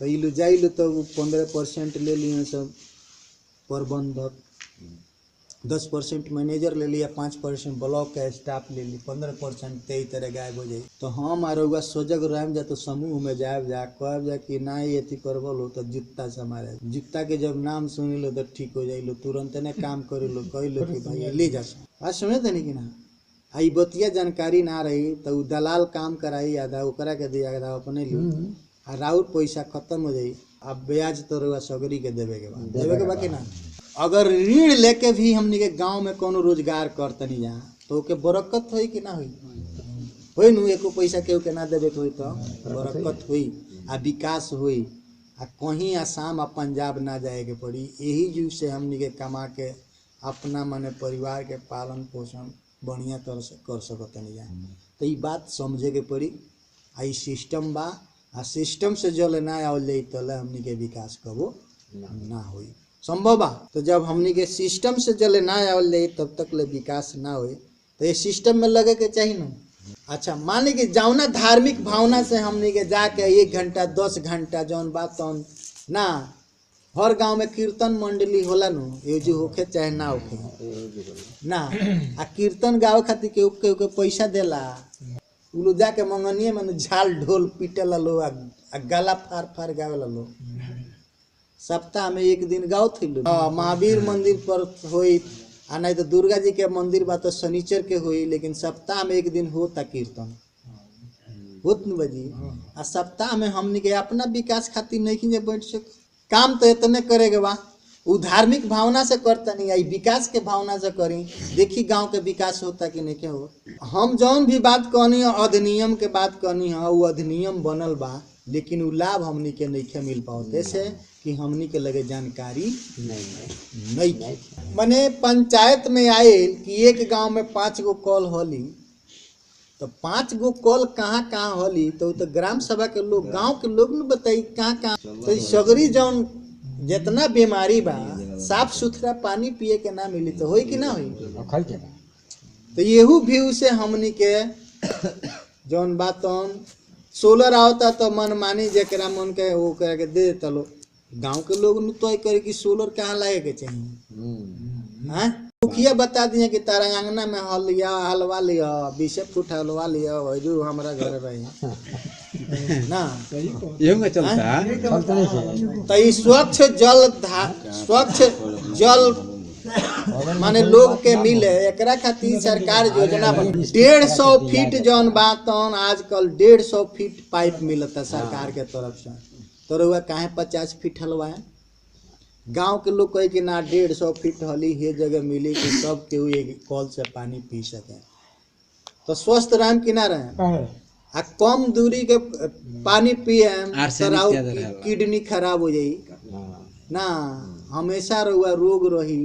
तो ये लो जाई लो तो 15% ले लिए सब प्रबंधक, 10% मैनेजर ले लिया, 5% ब्लॉक का स्टाफ ले ली, 15% ते तरह गायब हो जाए। तो हम आरोगा सोजग रहम जा तो समूह में जाए जा कहब जा कि ना ये अथी करबल हो तो जुत्ता से मारे, जुत्ता के जब नाम सुनी लो तो ठीक हो जाए लो, तुरंत ने काम कर लो, कह लो कि भाई ले जा। आज सुने थे नहीं कि ना, आई बतिया जानकारी ना रही तो दलाल काम कराई, आधा ओकरा के दिया, आधा अपने लिए, आ राउर पैसा खत्म हो जाई। अब ब्याज तो रउआ सगरी के देवे के बाकी ना। अगर ऋण लेके भी हमनी के गांव में कोनो रोजगार करतनी जा तो ओके बरकत होई कि ना होई नु, एको पैसा केहू के ना देवे के होई तो बरकत होई, आ विकास होई, आ कहीं आसाम आ पंजाब ना जाए के पड़ी। यही जू से हमनी के कमा के अपना मने परिवार के पालन पोषण बढ़िया तरह से कर सकतनी जा। तो ये बात समझे के पड़ी। आई सिस्टम बा, आ सिस्टम से जल ना आवल जाई तले हमनी के विकास कबो ना होई, संभव बा। तो जब हमनी के सिस्टम से जले ना आवल जाई तब तक ले विकास ना होई, तो ये सिस्टम में लगे के चाहिए ना। अच्छा मान ली कि जौना धार्मिक भावना से हमनी के जाके 1 घंटा 10 घंटा जौन बात तौन ना, हर गांव में कीर्तन मंडली होला नु, ये जो होखे चाहे ना होखे ना, आ कीर्तन गावे खातिर केहू के पैसा देला, उ लोग जाके मंगनिए में झाल ढोल पीटेला लो, आ गला फाड़ गावेला लो। सप्ताह में 1 दिन गाओ थे लोग। महावीर मंदिर पर होई, आ नहीं तो दुर्गा जी के मंदिर बा तो शनिचर के होई, लेकिन सप्ताह में 1 दिन होता कीर्तन, होत न बजी। आ सप्ताह में हमनी के अपना विकास खातिर नहीं बैठ सक, काम तो इतने करे के बा उ धार्मिक भावना से करता नहीं आई विकास के भावना से करी। देखी गांव के विकास होता कि नहीं के हो। हम जौन भी बात कहनी है अधिनियम के बात कहनी है वो अधिनियम बनल बा लेकिन उ लाभ हमनी के नहीं मिल पाओ जैसे कि हमनी के लगे जानकारी नहीं। मने पंचायत में आए कि एक गांव में 5 गो कल होली तो 5 गो कल कहाँ कहाँ होली तो ग्राम सभा के लोग गांव के लोग ने बताई कहाँ कहाँ तो सगरी जौन जितना बीमारी बा साफ सुथरा पानी पिए के ना मिली तो होई कि ना होई। तो येहू व्यू से हमनी के जौन बात सोलर आवता तो मन मानी जरा मन के वो करके दे देता लो। गांव के लोग ने तो करे कि सोलर कहाँ लागे के चाहिए। हाँ मुखिया बता दिए कि तारा अंगना में हल लिया हलवा लिया 20 फुट हलवा लिया जो हमारा घर रही ना ये में चलता तो स्वच्छ जल माने लोग के मिले एकरा खातिर सरकार योजना 150 फीट जौन बात आजकल 150 फीट पाइप मिलता सरकार के तरफ से तो रउआ काहे 50 फीट हलवाए। गांव के लोग कहे कि ना 150 फीट हली ये जगह मिली कि सब केहू एक कल से पानी पी सके तो स्वस्थ रहे कि ना रहे। आ कम दूरी के पानी पिए किडनी खराब हो जाई ना हमेशा रउआ रोग रही।